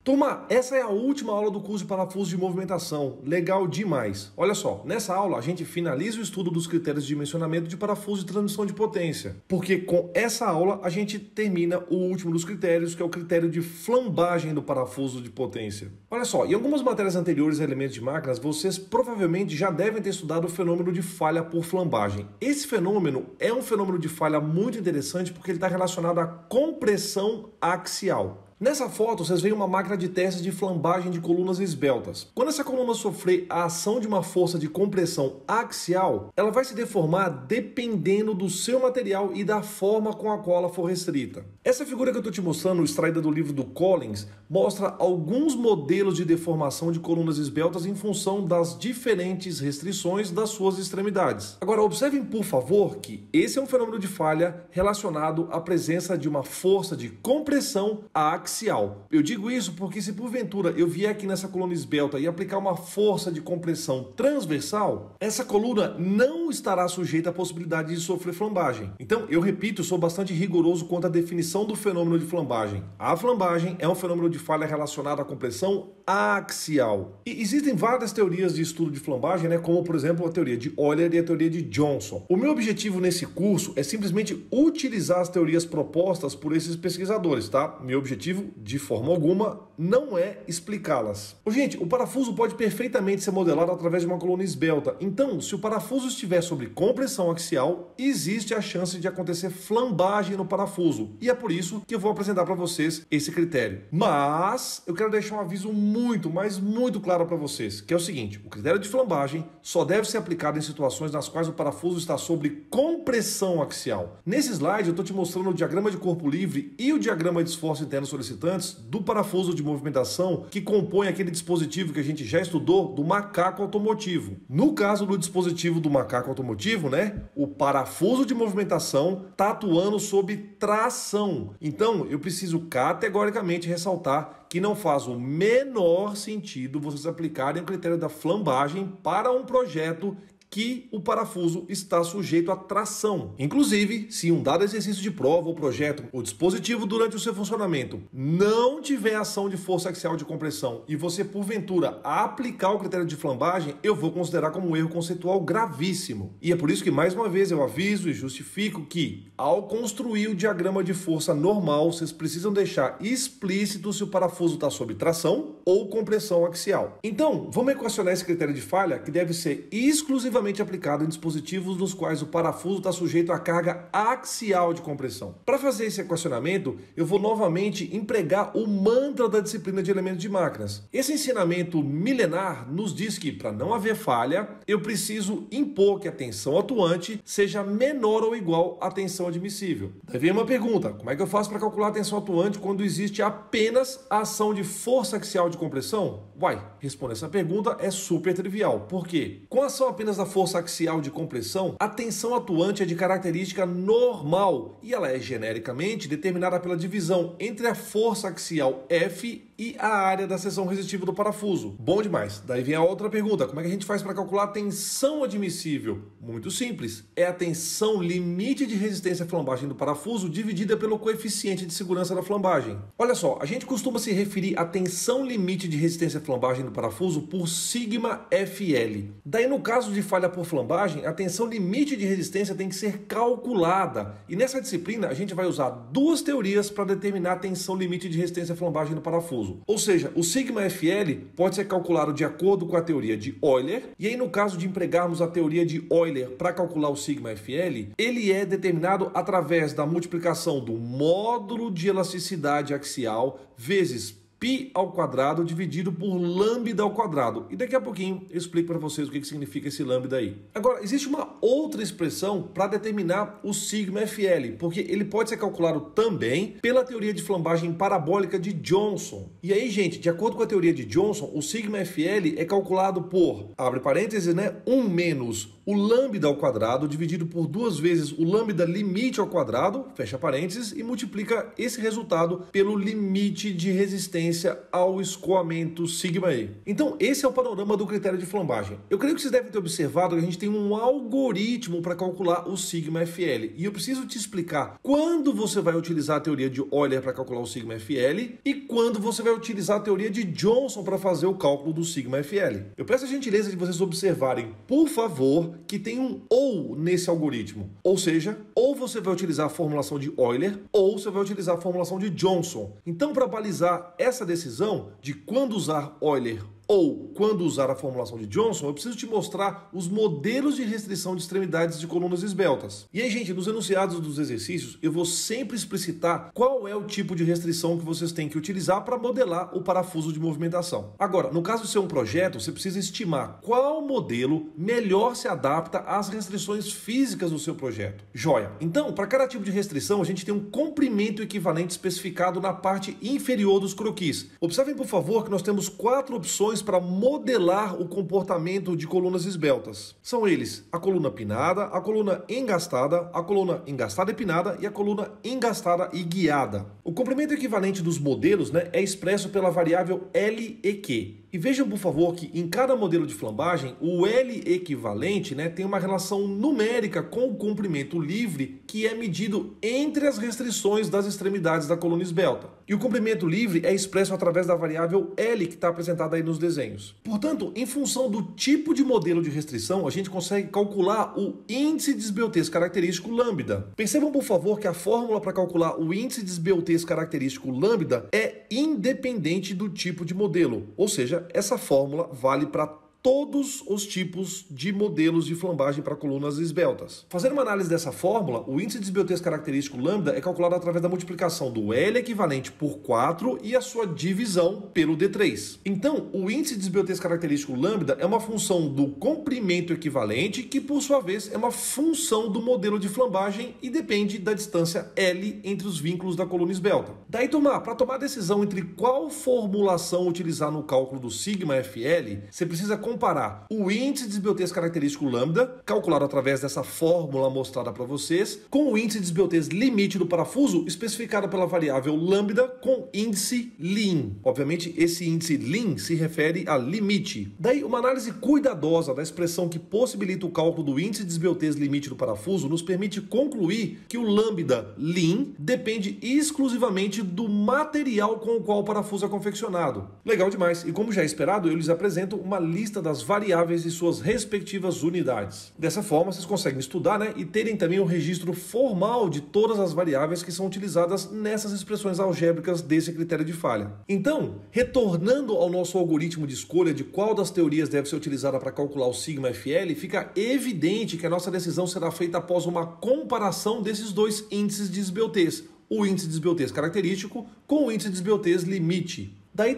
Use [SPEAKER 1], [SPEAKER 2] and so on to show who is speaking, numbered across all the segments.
[SPEAKER 1] Turma, essa é a última aula do curso de parafuso de movimentação. Legal demais. Olha só, nessa aula a gente finaliza o estudo dos critérios de dimensionamento de parafuso de transmissão de potência. Porque com essa aula a gente termina o último dos critérios, que é o critério de flambagem do parafuso de potência. Olha só, em algumas matérias anteriores a elementos de máquinas, vocês provavelmente já devem ter estudado o fenômeno de falha por flambagem. Esse fenômeno é um fenômeno de falha muito interessante porque ele está relacionado à compressão axial. Nessa foto, vocês veem uma máquina de teste de flambagem de colunas esbeltas. Quando essa coluna sofrer a ação de uma força de compressão axial, ela vai se deformar dependendo do seu material e da forma com a qual ela for restrita. Essa figura que eu estou te mostrando, extraída do livro do Collins, mostra alguns modelos de deformação de colunas esbeltas em função das diferentes restrições das suas extremidades. Agora, observem, por favor, que esse é um fenômeno de falha relacionado à presença de uma força de compressão axial. Eu digo isso porque se porventura eu vier aqui nessa coluna esbelta e aplicar uma força de compressão transversal, essa coluna não estará sujeita à possibilidade de sofrer flambagem. Então, eu repito, eu sou bastante rigoroso quanto à definição do fenômeno de flambagem. A flambagem é um fenômeno de falha relacionado à compressão axial. E existem várias teorias de estudo de flambagem, como por exemplo a teoria de Euler e a teoria de Johnson. O meu objetivo nesse curso é simplesmente utilizar as teorias propostas por esses pesquisadores, tá? Meu objetivo, de forma alguma, não é explicá-las. Gente, o parafuso pode perfeitamente ser modelado através de uma coluna esbelta. Então, se o parafuso estiver sob compressão axial, existe a chance de acontecer flambagem no parafuso. E é por isso que eu vou apresentar para vocês esse critério. Mas eu quero deixar um aviso muito, mas muito claro para vocês, que é o seguinte: o critério de flambagem só deve ser aplicado em situações nas quais o parafuso está sob compressão axial. Nesse slide eu estou te mostrando o diagrama de corpo livre e o diagrama de esforço interno solicitantes do parafuso de movimentação que compõe aquele dispositivo que a gente já estudou do macaco automotivo. No caso do dispositivo do macaco automotivo, o parafuso de movimentação está atuando sob tração. Então, eu preciso categoricamente ressaltar que não faz o menor sentido vocês aplicarem o critério da flambagem para um projeto que o parafuso está sujeito à tração. Inclusive, se um dado exercício de prova ou projeto, o dispositivo durante o seu funcionamento não tiver ação de força axial de compressão e você porventura aplicar o critério de flambagem, eu vou considerar como um erro conceitual gravíssimo. E é por isso que mais uma vez eu aviso e justifico que, ao construir o diagrama de força normal, vocês precisam deixar explícito se o parafuso está sob tração ou compressão axial. Então, vamos equacionar esse critério de falha, que deve ser exclusivamente aplicado em dispositivos nos quais o parafuso está sujeito à carga axial de compressão. Para fazer esse equacionamento, eu vou novamente empregar o mantra da disciplina de elementos de máquinas. Esse ensinamento milenar nos diz que, para não haver falha, eu preciso impor que a tensão atuante seja menor ou igual à tensão admissível. Daí vem uma pergunta: como é que eu faço para calcular a tensão atuante quando existe apenas a ação de força axial de compressão? Responder essa pergunta é super trivial. Por quê? Com a ação apenas da força axial de compressão, a tensão atuante é de característica normal e ela é genericamente determinada pela divisão entre a força axial F e a área da seção resistível do parafuso. Bom demais. Daí vem a outra pergunta: como é que a gente faz para calcular a tensão admissível? Muito simples. É a tensão limite de resistência à flambagem do parafuso dividida pelo coeficiente de segurança da flambagem. Olha só, a gente costuma se referir à tensão limite de resistência à flambagem do parafuso por σFL. Daí, no caso de falha por flambagem, a tensão limite de resistência tem que ser calculada. E nessa disciplina, a gente vai usar duas teorias para determinar a tensão limite de resistência à flambagem do parafuso. Ou seja, o σFL pode ser calculado de acordo com a teoria de Euler, e aí no caso de empregarmos a teoria de Euler para calcular o σFL, ele é determinado através da multiplicação do módulo de elasticidade axial vezes π ao quadrado dividido por lambda ao quadrado. E daqui a pouquinho eu explico para vocês o que significa esse lambda aí. Agora, existe uma outra expressão para determinar o σFL, porque ele pode ser calculado também pela teoria de flambagem parabólica de Johnson. E aí, gente, de acordo com a teoria de Johnson, o σFL é calculado por, abre parênteses, 1 menos o lambda ao quadrado dividido por 2 vezes o lambda limite ao quadrado, fecha parênteses, e multiplica esse resultado pelo limite de resistência ao escoamento σE. Então, esse é o panorama do critério de flambagem. Eu creio que vocês devem ter observado que a gente tem um algoritmo para calcular o σFL. E eu preciso te explicar quando você vai utilizar a teoria de Euler para calcular o σFL e quando você vai utilizar a teoria de Johnson para fazer o cálculo do σFL. Eu peço a gentileza de vocês observarem, por favor, que tem um ou nesse algoritmo. Ou seja, ou você vai utilizar a formulação de Euler ou você vai utilizar a formulação de Johnson. Então, para balizar essa decisão de quando usar Euler ou quando usar a formulação de Johnson, eu preciso te mostrar os modelos de restrição de extremidades de colunas esbeltas. E aí, gente, nos enunciados dos exercícios, eu vou sempre explicitar qual é o tipo de restrição que vocês têm que utilizar para modelar o parafuso de movimentação. Agora, no caso de ser um projeto, você precisa estimar qual modelo melhor se adapta às restrições físicas do seu projeto. Joia! Então, para cada tipo de restrição, a gente tem um comprimento equivalente especificado na parte inferior dos croquis. Observem, por favor, que nós temos 4 opções para modelar o comportamento de colunas esbeltas. São eles a coluna pinada, a coluna engastada e pinada e a coluna engastada e guiada. O comprimento equivalente dos modelos, é expresso pela variável L e Q. E vejam, por favor, que em cada modelo de flambagem, o L equivalente tem uma relação numérica com o comprimento livre que é medido entre as restrições das extremidades da coluna esbelta. E o comprimento livre é expresso através da variável L que está apresentada aí nos desenhos. Portanto, em função do tipo de modelo de restrição, a gente consegue calcular o índice de esbeltez característico lambda. Percebam, por favor, que a fórmula para calcular o índice de esbeltez característico lambda é independente do tipo de modelo, ou seja, essa fórmula vale para todos os tipos de modelos de flambagem para colunas esbeltas. Fazendo uma análise dessa fórmula, o índice de esbeltez característico lambda é calculado através da multiplicação do L equivalente por 4 e a sua divisão pelo D3. Então, o índice de esbeltez característico lambda é uma função do comprimento equivalente, que por sua vez é uma função do modelo de flambagem e depende da distância L entre os vínculos da coluna esbelta. Daí, para tomar a decisão entre qual formulação utilizar no cálculo do σFL, você precisa comparar o índice de esbeltez característico lambda, calculado através dessa fórmula mostrada para vocês, com o índice de esbeltez limite do parafuso, especificado pela variável lambda, com índice Lean. Obviamente, esse índice Lean se refere a limite. Daí, uma análise cuidadosa da expressão que possibilita o cálculo do índice de esbeltez limite do parafuso nos permite concluir que o lambda Lean depende exclusivamente do material com o qual o parafuso é confeccionado. Legal demais! E como já é esperado, eu lhes apresento uma lista das variáveis e suas respectivas unidades. Dessa forma, vocês conseguem estudar e terem também o registro formal de todas as variáveis que são utilizadas nessas expressões algébricas desse critério de falha. Então, retornando ao nosso algoritmo de escolha de qual das teorias deve ser utilizada para calcular o σFL, fica evidente que a nossa decisão será feita após uma comparação desses dois índices de esbeltez, o índice de esbeltez característico com o índice de esbeltez limite. Daí,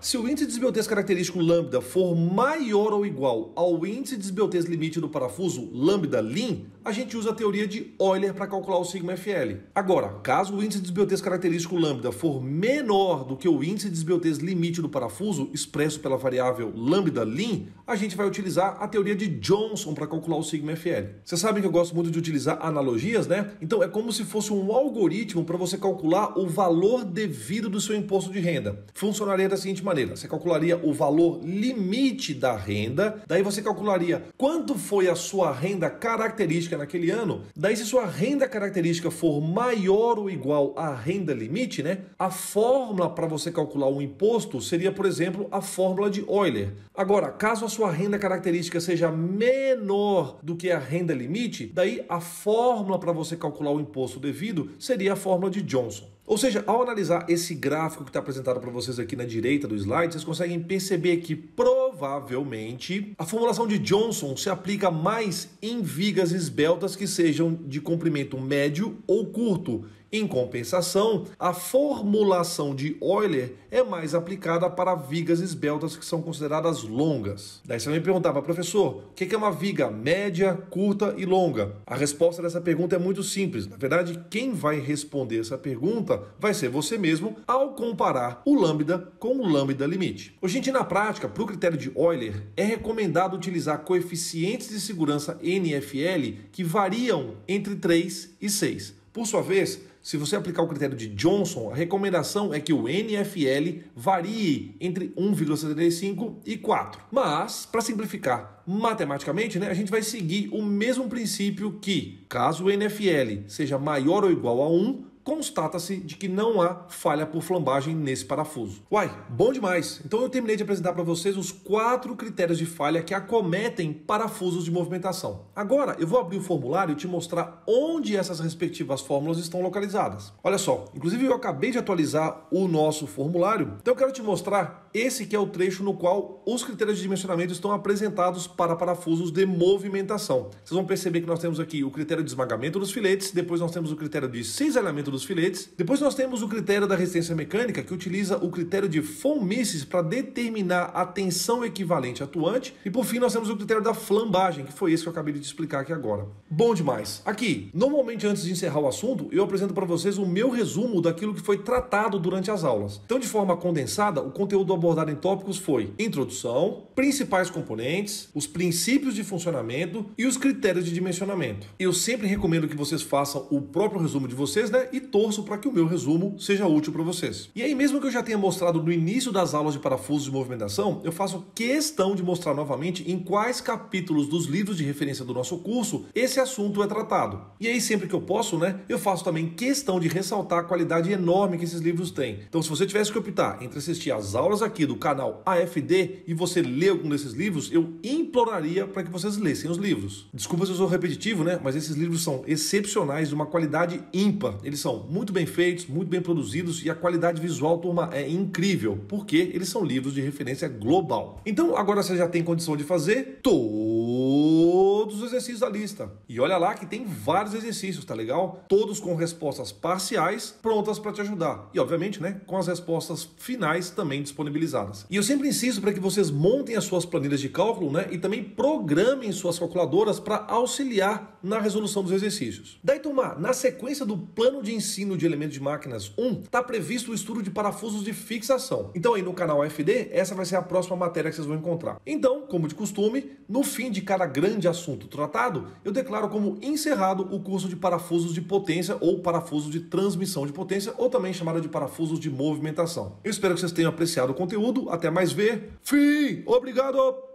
[SPEAKER 1] se o índice de esbeltez característico lambda for maior ou igual ao índice de esbeltez limite do parafuso lambda Lean, a gente usa a teoria de Euler para calcular o σFL. Agora, caso o índice de esbeltez característico lambda for menor do que o índice de esbeltez limite do parafuso, expresso pela variável lambda Lean, a gente vai utilizar a teoria de Johnson para calcular o σFL. Vocês sabem que eu gosto muito de utilizar analogias, Então é como se fosse um algoritmo para você calcular o valor devido do seu imposto de renda. Funcionaria da seguinte maneira: você calcularia o valor limite da renda, daí você calcularia quanto foi a sua renda característica naquele ano, daí se sua renda característica for maior ou igual à renda limite, a fórmula para você calcular o imposto seria, por exemplo, a fórmula de Euler. Agora, caso a sua renda característica seja menor do que a renda limite, daí a fórmula para você calcular o imposto devido seria a fórmula de Johnson. Ou seja, ao analisar esse gráfico que está apresentado para vocês aqui na direita do slide, vocês conseguem perceber que provavelmente a formulação de Johnson se aplica mais em vigas esbeltas que sejam de comprimento médio ou curto, Em compensação, a formulação de Euler é mais aplicada para vigas esbeltas que são consideradas longas. Daí você vai me perguntar, professor, o que é uma viga média, curta e longa? A resposta dessa pergunta é muito simples. Na verdade, quem vai responder essa pergunta vai ser você mesmo ao comparar o lambda com o lambda limite. Gente, na prática, para o critério de Euler, é recomendado utilizar coeficientes de segurança NFL que variam entre 3 e 6. Por sua vez, se você aplicar o critério de Johnson, a recomendação é que o NFL varie entre 1,75 e 4. Mas, para simplificar matematicamente, a gente vai seguir o mesmo princípio que, caso o NFL seja maior ou igual a 1, constata-se de que não há falha por flambagem nesse parafuso. Uai, bom demais! Então eu terminei de apresentar para vocês os 4 critérios de falha que acometem parafusos de movimentação. Agora eu vou abrir o formulário e te mostrar onde essas respectivas fórmulas estão localizadas. Olha só, inclusive eu acabei de atualizar o nosso formulário, então eu quero te mostrar esse que é o trecho no qual os critérios de dimensionamento estão apresentados para parafusos de movimentação. Vocês vão perceber que nós temos aqui o critério de esmagamento dos filetes, depois nós temos o critério de cisalhamento dos filetes, depois nós temos o critério da resistência mecânica, que utiliza o critério de von Mises para determinar a tensão equivalente atuante, e por fim nós temos o critério da flambagem, que foi esse que eu acabei de te explicar aqui agora. Bom demais! Aqui, normalmente antes de encerrar o assunto, eu apresento para vocês o meu resumo daquilo que foi tratado durante as aulas. Então, de forma condensada, o conteúdo abordado em tópicos foi introdução, principais componentes, os princípios de funcionamento e os critérios de dimensionamento. Eu sempre recomendo que vocês façam o próprio resumo de vocês, e torço para que o meu resumo seja útil para vocês. E aí, mesmo que eu já tenha mostrado no início das aulas de parafusos de movimentação, eu faço questão de mostrar novamente em quais capítulos dos livros de referência do nosso curso esse assunto é tratado. E aí, sempre que eu posso, eu faço também questão de ressaltar a qualidade enorme que esses livros têm. Então, se você tivesse que optar entre assistir às aulas aqui do canal AFD e você ler algum desses livros, eu imploraria para que vocês lessem os livros. Desculpa se eu sou repetitivo, mas esses livros são excepcionais, de uma qualidade ímpar. Eles são muito bem feitos, muito bem produzidos e a qualidade visual, turma, é incrível, porque eles são livros de referência global. Então, agora você já tem condição de fazer todos os exercícios da lista. E olha lá que tem vários exercícios, tá legal? Todos com respostas parciais prontas para te ajudar. E, obviamente, com as respostas finais também disponibilizadas. E eu sempre insisto para que vocês montem as suas planilhas de cálculo, e também programem suas calculadoras para auxiliar na resolução dos exercícios. Daí, turma, na sequência do plano de ensino de elementos de máquinas 1, está previsto o estudo de parafusos de fixação. Então aí no canal AFD, essa vai ser a próxima matéria que vocês vão encontrar. Então, como de costume, no fim de cada grande assunto tratado, eu declaro como encerrado o curso de parafusos de potência ou parafusos de transmissão de potência, ou também chamada de parafusos de movimentação. Eu espero que vocês tenham apreciado o conteúdo. Até mais ver. Fim! Obrigado!